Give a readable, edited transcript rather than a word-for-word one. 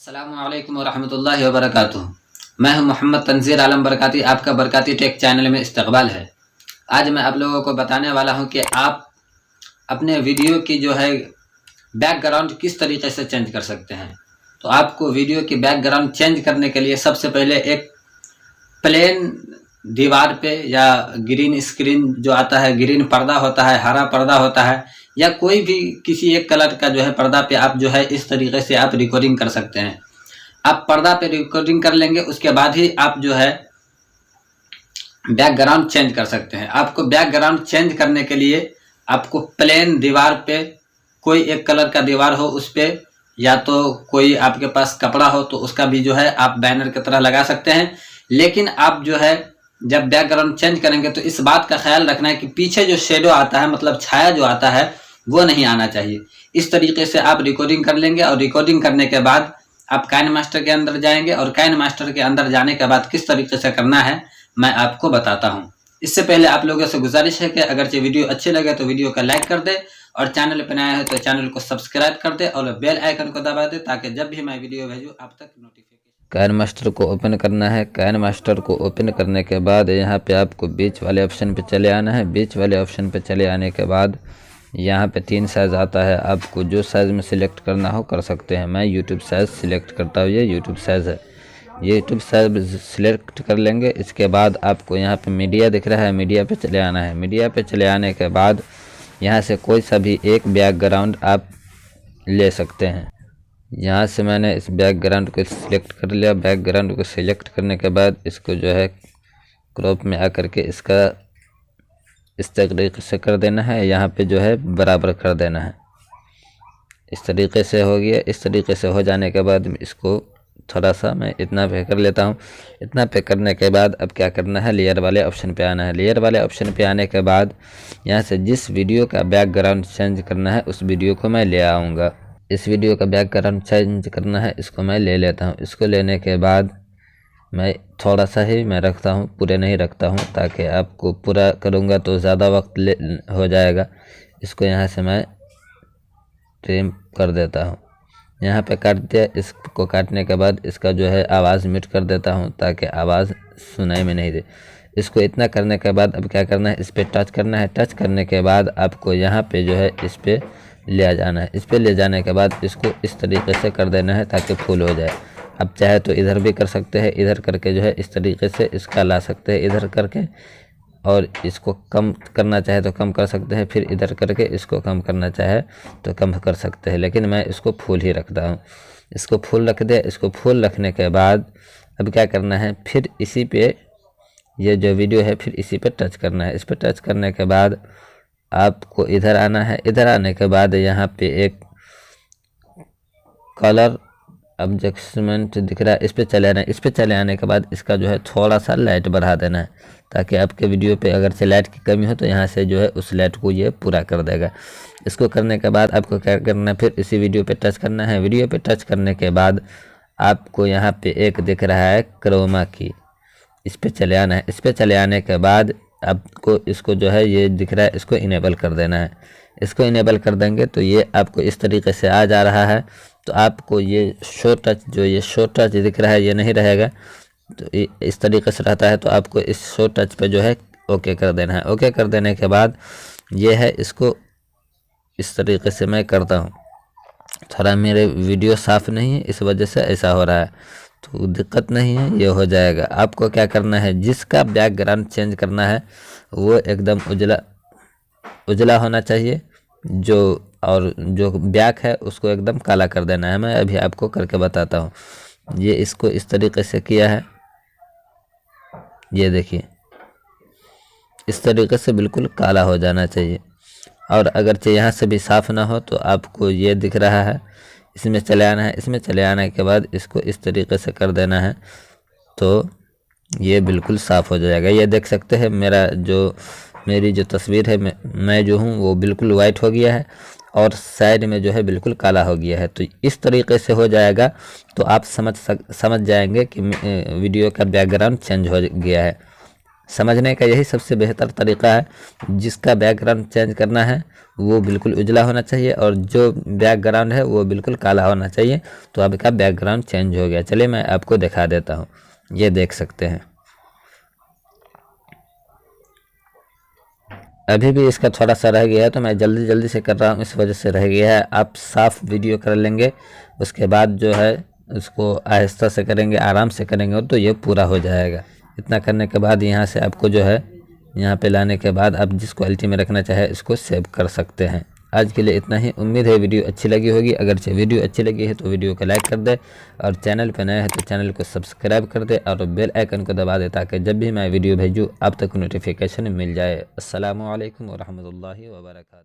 अस्सलामुअलैकुम वरहमतुल्लाहि वबरकातुहू। मैं हूं मोहम्मद तंज़ीर आलम बरकाती। आपका बरकाती टेक चैनल में इस्तकबाल है। आज मैं आप लोगों को बताने वाला हूं कि आप अपने वीडियो की जो है बैकग्राउंड किस तरीके से चेंज कर सकते हैं। तो आपको वीडियो की बैकग्राउंड चेंज करने के लिए सबसे पहले एक प्लेन दीवार पे या ग्रीन स्क्रीन जो आता है, ग्रीन पर्दा होता है, हरा पर्दा होता है, या कोई भी किसी एक कलर का जो है पर्दा पे आप जो है इस तरीके से आप रिकॉर्डिंग कर सकते हैं। आप पर्दा पे रिकॉर्डिंग कर लेंगे, उसके बाद ही आप जो है बैकग्राउंड चेंज कर सकते हैं। आपको बैकग्राउंड चेंज करने के लिए आपको प्लेन दीवार पे कोई एक कलर का दीवार हो, उस पे या तो कोई आपके पास कपड़ा हो तो उसका भी जो है आप बैनर की तरह लगा सकते हैं। लेकिन आप जो है जब बैकग्राउंड चेंज करेंगे तो इस बात का ख्याल रखना है कि पीछे जो शेडो आता है, मतलब छाया जो आता है, वो नहीं आना चाहिए। इस तरीके से आप रिकॉर्डिंग कर लेंगे और रिकॉर्डिंग करने के बाद आप काइन मास्टर के अंदर जाएंगे और काइन मास्टर के अंदर जाने के बाद किस तरीके से करना है मैं आपको बताता हूं। इससे पहले आप लोगों से गुजारिश है कि अगर ये वीडियो अच्छे लगे तो वीडियो का लाइक कर दे और चैनल पर नया है तो चैनल को सब्सक्राइब कर दे और बेल आइकन को दबा दे ताकि जब भी मैं वीडियो भेजूं आप तक नोटिफिकेशन। काइन मास्टर को ओपन करना है। काइन मास्टर को ओपन करने के बाद यहाँ पे आपको बीच वाले ऑप्शन पे चले आना है। बीच वाले ऑप्शन पे चले आने के बाद यहाँ पे 3 साइज़ आता है। आपको जो साइज़ में सिलेक्ट करना हो कर सकते हैं। मैं यूट्यूब साइज़ सिलेक्ट करता हूँ। ये यूट्यूब साइज़ है, ये यूट्यूब साइज़ सिलेक्ट कर लेंगे। इसके बाद आपको यहाँ पे मीडिया दिख रहा है, मीडिया पे चले आना है। मीडिया पे चले आने के बाद यहाँ से कोई सा भी एक बैकग्राउंड आप ले सकते हैं। यहाँ से मैंने इस बैकग्राउंड को सिलेक्ट कर लिया। बैकग्राउंड को सिलेक्ट करने के बाद इसको जो है क्रॉप में आकर के इसका इस तरीके से कर देना है। यहाँ पे जो है बराबर कर देना है। इस तरीके से हो गया। इस तरीके से हो जाने के बाद इसको थोड़ा सा मैं इतना पे कर लेता हूँ। इतना पे करने के बाद अब क्या करना है, लेयर वाले ऑप्शन पे आना है। लेयर वाले ऑप्शन पे आने के बाद यहाँ से जिस वीडियो का बैकग्राउंड चेंज करना है उस वीडियो को मैं ले आऊँगा। इस वीडियो का बैकग्राउंड चेंज करना है, इसको मैं ले लेता हूँ। इसको लेने के बाद मैं थोड़ा सा ही मैं रखता हूँ, पूरे नहीं रखता हूँ, ताकि आपको पूरा करूँगा तो ज़्यादा वक्त हो जाएगा। इसको यहाँ से मैं ट्रिम कर देता हूँ। यहाँ पे काट दिया। इसको काटने के बाद इसका जो है आवाज़ म्यूट कर देता हूँ ताकि आवाज़ सुनाई में नहीं दे। इसको इतना करने के बाद अब क्या करना है, इस पर टच करना है। टच करने के बाद आपको यहाँ पे जो है इस पर ले आ जाना है। इस पर ले जाने के बाद इसको इस तरीके से कर देना है ताकि फुल हो जाए। अब चाहे तो इधर भी कर सकते हैं, इधर करके जो है इस तरीके से इसका ला सकते हैं इधर करके, और इसको कम करना चाहे तो कम कर सकते हैं, फिर इधर करके इसको कम करना चाहे तो कम कर सकते हैं। लेकिन मैं इसको फुल ही रखता हूँ। इसको फुल रख दे। इसको फुल रखने के बाद अब क्या करना है, फिर इसी पे ये जो वीडियो है फिर इसी पे टच करना है। इस पर टच करने के बाद आपको इधर आना है। इधर आने के बाद यहाँ पे एक कलर एडजस्टमेंट दिख रहा है, इस पे चले आना है। इस पे चले आने के बाद इसका जो है थोड़ा सा लाइट बढ़ा देना है ताकि आपके वीडियो पे अगर से लाइट की कमी हो तो यहाँ से जो है उस लाइट को ये पूरा कर देगा। इसको करने के बाद आपको क्या करना है, फिर इसी वीडियो पे टच करना है। वीडियो पे टच करने के बाद आपको यहाँ पे एक दिख रहा है क्रोमा की, इस पे चले आना है। इस पे चले आने के बाद आपको इसको जो है ये दिख रहा है, इसको इनेबल कर देना है। इसको इनेबल कर देंगे तो ये आपको इस तरीके से आ जा रहा है। तो आपको ये शो टच, जो ये शो टच दिख रहा है ये नहीं रहेगा, तो इस तरीके से रहता है। तो आपको इस शो टच पे जो है ओके कर देना है। ओके कर देने के बाद ये है, इसको इस तरीके से मैं करता हूँ। थोड़ा मेरे वीडियो साफ़ नहीं है इस वजह से ऐसा हो रहा है, तो दिक्कत नहीं है, ये हो जाएगा। आपको क्या करना है, जिसका बैकग्राउंड चेंज करना है वो एकदम उजला उजला होना चाहिए, और जो बैक है उसको एकदम काला कर देना है। मैं अभी आपको करके बताता हूँ। ये इसको इस तरीके से किया है, ये देखिए इस तरीके से बिल्कुल काला हो जाना चाहिए। और अगर यहाँ से भी साफ़ ना हो तो आपको ये दिख रहा है, इसमें चले आना है। इसमें चले आने के बाद इसको इस तरीके से कर देना है तो ये बिल्कुल साफ़ हो जाएगा। ये देख सकते हैं मेरी जो तस्वीर है, मैं जो हूँ वो बिल्कुल वाइट हो गया है और साइड में जो है बिल्कुल काला हो गया है। तो इस तरीके से हो जाएगा तो आप समझ जाएंगे कि वीडियो का बैकग्राउंड चेंज हो गया है। समझने का यही सबसे बेहतर तरीका है। जिसका बैकग्राउंड चेंज करना है वो बिल्कुल उजला होना चाहिए और जो बैकग्राउंड है वो बिल्कुल काला होना चाहिए। तो आपका बैकग्राउंड चेंज हो गया। चलिए मैं आपको दिखा देता हूँ, ये देख सकते हैं। अभी भी इसका थोड़ा सा रह गया है तो मैं जल्दी जल्दी से कर रहा हूँ, इस वजह से रह गया है। आप साफ वीडियो कर लेंगे, उसके बाद जो है उसको आहिस्ता से करेंगे, आराम से करेंगे तो ये पूरा हो जाएगा। इतना करने के बाद यहाँ से आपको जो है यहाँ पे लाने के बाद आप जिस क्वालिटी में रखना चाहे इसको सेव कर सकते हैं। आज के लिए इतना ही। उम्मीद है वीडियो अच्छी लगी होगी। अगर वीडियो अच्छी लगी है तो वीडियो को लाइक कर दे और चैनल पर नए हैं तो चैनल को सब्सक्राइब कर दे और बेल आइकन को दबा दे ताकि जब भी मैं वीडियो भेजूँ आप तक नोटिफिकेशन मिल जाए। अस्सलामु अलैकुम व रहमतुल्लाहि व बरकातुहू।